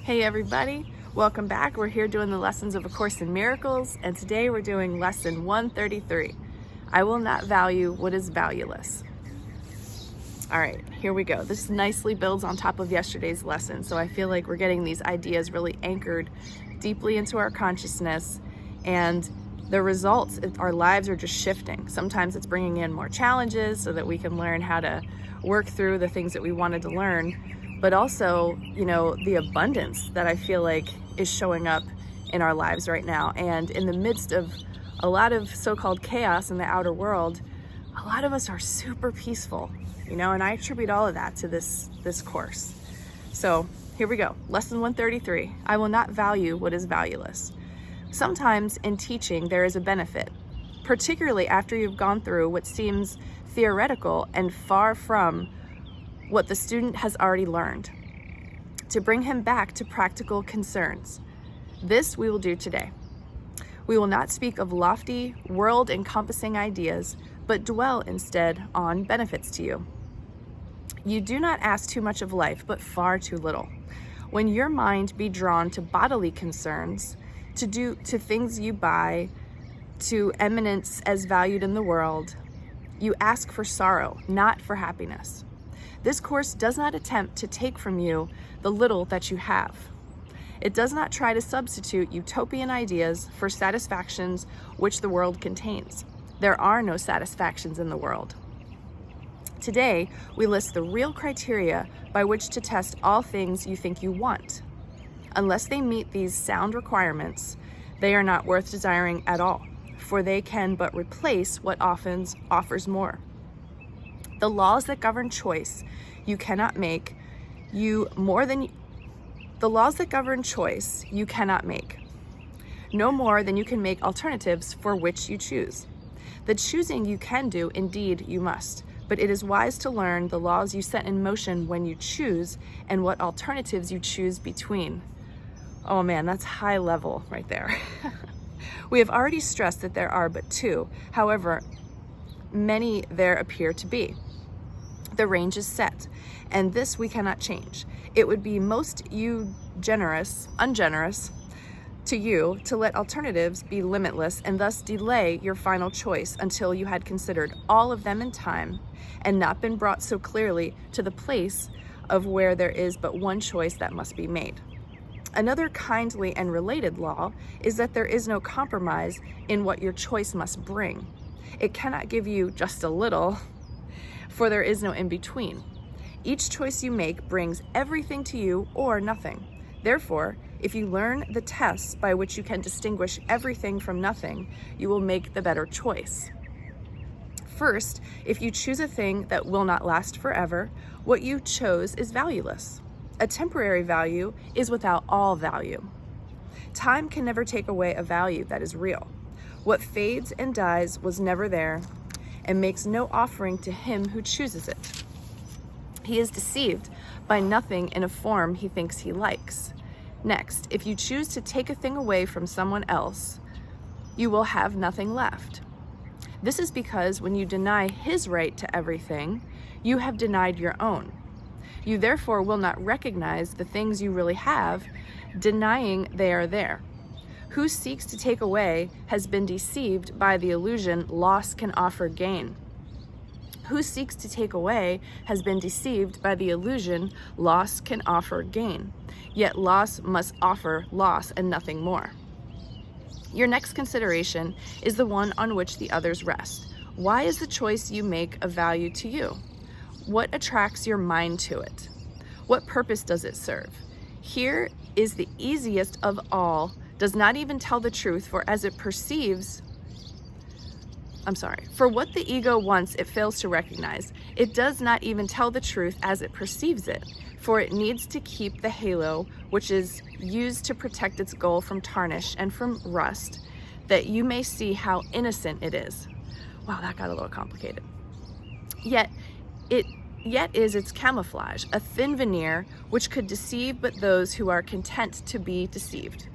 Hey everybody, welcome back. We're here doing the lessons of A Course in Miracles, and today we're doing lesson 133. I will not value what is valueless. All right, here we go. This nicely builds on top of yesterday's lesson, so I feel like we're getting these ideas really anchored deeply into our consciousness, and the results, our lives are just shifting. Sometimes it's bringing in more challenges so that we can learn how to work through the things that we wanted to learn, but also, the abundance that I feel like is showing up in our lives right now. And in the midst of a lot of so-called chaos in the outer world, a lot of us are super peaceful, and I attribute all of that to this course. So here we go. Lesson 133. I will not value what is valueless. Sometimes in teaching, there is a benefit, particularly after you've gone through what seems theoretical and far from what the student has already learned, to bring him back to practical concerns. This we will do today. We will not speak of lofty, world-encompassing ideas, but dwell instead on benefits to you. You do not ask too much of life, but far too little. When your mind be drawn to bodily concerns, to things you buy, to eminence as valued in the world, you ask for sorrow, not for happiness. This course does not attempt to take from you the little that you have. It does not try to substitute utopian ideas for satisfactions which the world contains. There are no satisfactions in the world. Today, we list the real criteria by which to test all things you think you want. Unless they meet these sound requirements, they are not worth desiring at all, for they can but replace what often offers more. The laws that govern choice you cannot make, the laws that govern choice you cannot make, no more than you can make alternatives for which you choose. The choosing you can do, indeed you must, but it is wise to learn the laws you set in motion when you choose and what alternatives you choose between. Oh man, that's high level right there. We have already stressed that there are but two, however, many there appear to be. The range is set, and this we cannot change. It would be most ungenerous to you to let alternatives be limitless and thus delay your final choice until you had considered all of them in time and not been brought so clearly to the place of where there is but one choice that must be made. Another kindly and related law is that there is no compromise in what your choice must bring. It cannot give you just a little, for there is no in-between. Each choice you make brings everything to you or nothing. Therefore, if you learn the tests by which you can distinguish everything from nothing, you will make the better choice. First, if you choose a thing that will not last forever, what you chose is valueless. A temporary value is without all value. Time can never take away a value that is real. What fades and dies was never there, and makes no offering to him who chooses it. He is deceived by nothing in a form he thinks he likes. Next, if you choose to take a thing away from someone else, you will have nothing left. This is because when you deny his right to everything, you have denied your own. You therefore will not recognize the things you really have, denying they are there. Who seeks to take away has been deceived by the illusion loss can offer gain. Who seeks to take away has been deceived by the illusion loss can offer gain. Yet loss must offer loss and nothing more. Your next consideration is the one on which the others rest. Why is the choice you make of value to you? What attracts your mind to it? What purpose does it serve? Here is the easiest of all. Does not even tell the truth, for what the ego wants it fails to recognize. It does not even tell the truth as it perceives it, for it needs to keep the halo which is used to protect its goal from tarnish and from rust, that you may see how innocent it is. Wow, that got a little complicated. Yet is its camouflage, a thin veneer which could deceive but those who are content to be deceived.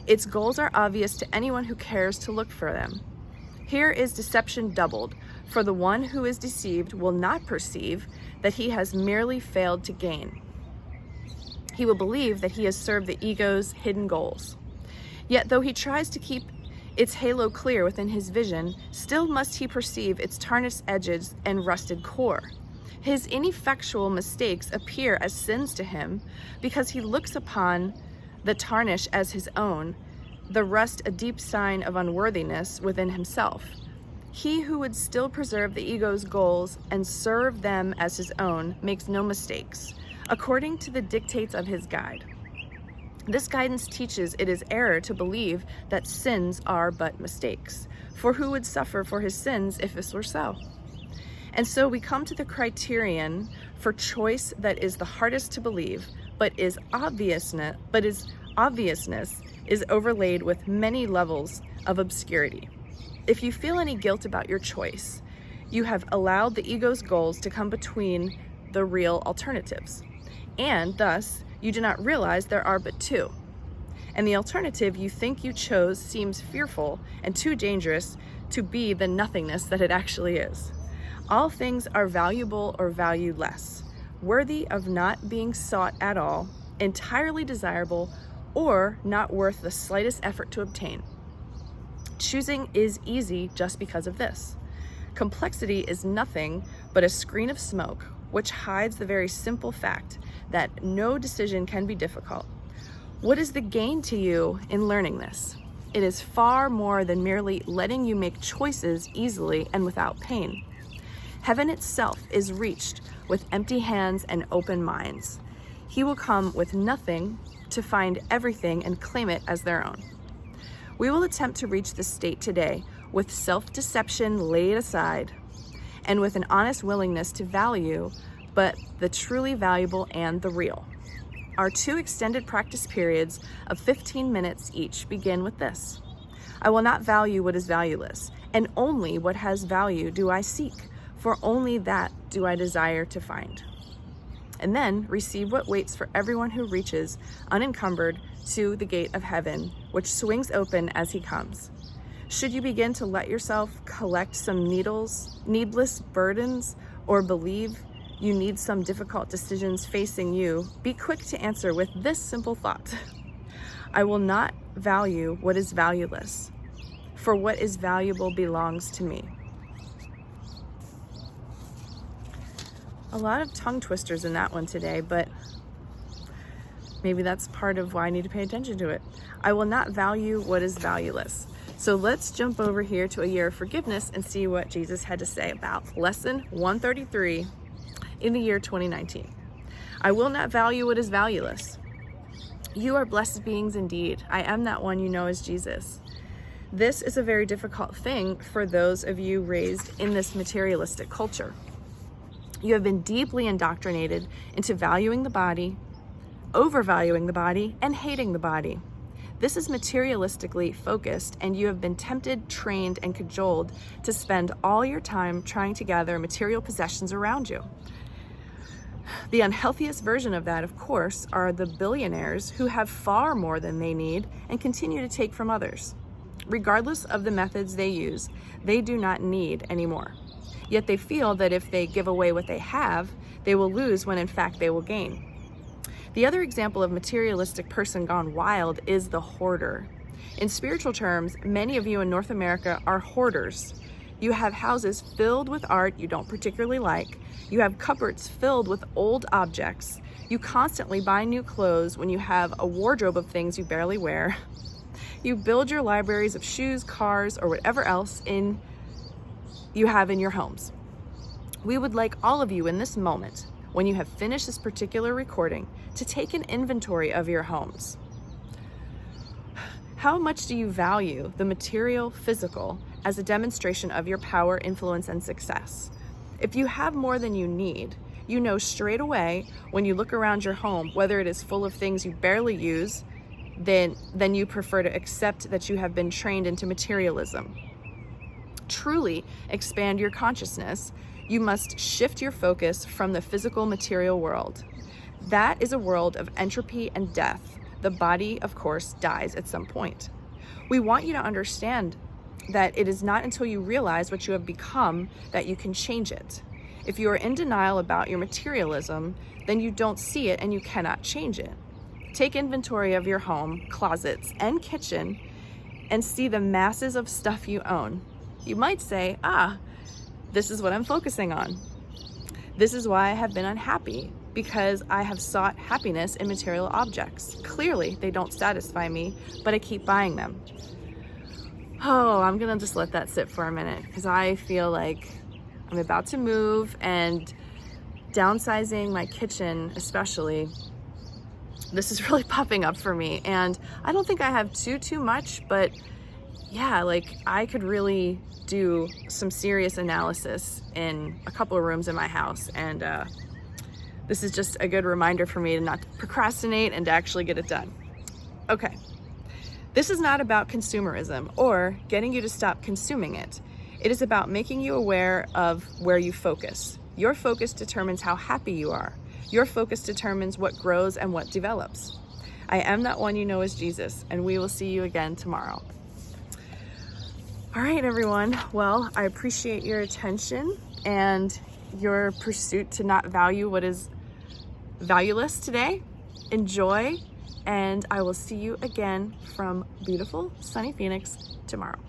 Its goals are obvious to anyone who cares to look for them. Here is deception doubled, for the one who is deceived will not perceive that he has merely failed to gain. He will believe that he has served the ego's hidden goals. Yet though he tries to keep its halo clear within his vision, still must he perceive its tarnished edges and rusted core. His ineffectual mistakes appear as sins to him because he looks upon the tarnish as his own, the rust a deep sign of unworthiness within himself. He who would still preserve the ego's goals and serve them as his own makes no mistakes, according to the dictates of his guide. This guidance teaches it is error to believe that sins are but mistakes, for who would suffer for his sins if this were so? And so we come to the criterion for choice that is the hardest to believe, but its obviousness is overlaid with many levels of obscurity. If you feel any guilt about your choice, you have allowed the ego's goals to come between the real alternatives, and thus you do not realize there are but two. And the alternative you think you chose seems fearful and too dangerous to be the nothingness that it actually is. All things are valuable or valueless, worthy of not being sought at all, entirely desirable, or not worth the slightest effort to obtain. Choosing is easy just because of this. Complexity is nothing but a screen of smoke which hides the very simple fact that no decision can be difficult. What is the gain to you in learning this? It is far more than merely letting you make choices easily and without pain. Heaven itself is reached with empty hands and open minds. He will come with nothing to find everything and claim it as their own. We will attempt to reach this state today with self-deception laid aside and with an honest willingness to value but the truly valuable and the real. Our 2 extended practice periods of 15 minutes each begin with this. I will not value what is valueless, and only what has value do I seek, for only that do I desire to find. And then receive what waits for everyone who reaches, unencumbered, to the gate of heaven, which swings open as he comes. Should you begin to let yourself collect some needless burdens, or believe you need some difficult decisions facing you, be quick to answer with this simple thought. I will not value what is valueless, for what is valuable belongs to me. A lot of tongue twisters in that one today, but maybe that's part of why I need to pay attention to it. I will not value what is valueless. So let's jump over here to a year of forgiveness and see what Jesus had to say about lesson 133 in the year 2019. I will not value what is valueless. You are blessed beings indeed. I am that one you know as Jesus. This is a very difficult thing for those of you raised in this materialistic culture. You have been deeply indoctrinated into valuing the body, overvaluing the body, and hating the body. This is materialistically focused, and you have been tempted, trained, and cajoled to spend all your time trying to gather material possessions around you. The unhealthiest version of that, of course, are the billionaires who have far more than they need and continue to take from others. Regardless of the methods they use, they do not need anymore. Yet they feel that if they give away what they have, they will lose when in fact they will gain. The other example of materialistic person gone wild is the hoarder. In spiritual terms, many of you in North America are hoarders. You have houses filled with art you don't particularly like. You have cupboards filled with old objects. You constantly buy new clothes when you have a wardrobe of things you barely wear. You build your libraries of shoes, cars, or whatever else you have in your homes. We would like all of you in this moment, when you have finished this particular recording, to take an inventory of your homes. How much do you value the material, physical, as a demonstration of your power, influence, and success? If you have more than you need, you know straight away when you look around your home, whether it is full of things you barely use, then you prefer to accept that you have been trained into materialism. Truly expand your consciousness, you must shift your focus from the physical material world. That is a world of entropy and death. The body, of course, dies at some point. We want you to understand that it is not until you realize what you have become that you can change it. If you are in denial about your materialism, then you don't see it and you cannot change it. Take inventory of your home, closets, and kitchen and see the masses of stuff you own. You might say, this is what I'm focusing on. This is why I have been unhappy, because I have sought happiness in material objects. Clearly, they don't satisfy me, but I keep buying them. Oh, I'm gonna just let that sit for a minute, because I feel like I'm about to move, and downsizing my kitchen especially, this is really popping up for me. And I don't think I have too much, but yeah, like I could really do some serious analysis in a couple of rooms in my house. And this is just a good reminder for me to not procrastinate and to actually get it done. Okay, this is not about consumerism or getting you to stop consuming it. It is about making you aware of where you focus. Your focus determines how happy you are. Your focus determines what grows and what develops. I am that one you know as Jesus, and we will see you again tomorrow. All right, everyone. Well, I appreciate your attention and your pursuit to not value what is valueless today. Enjoy, and I will see you again from beautiful, sunny Phoenix tomorrow.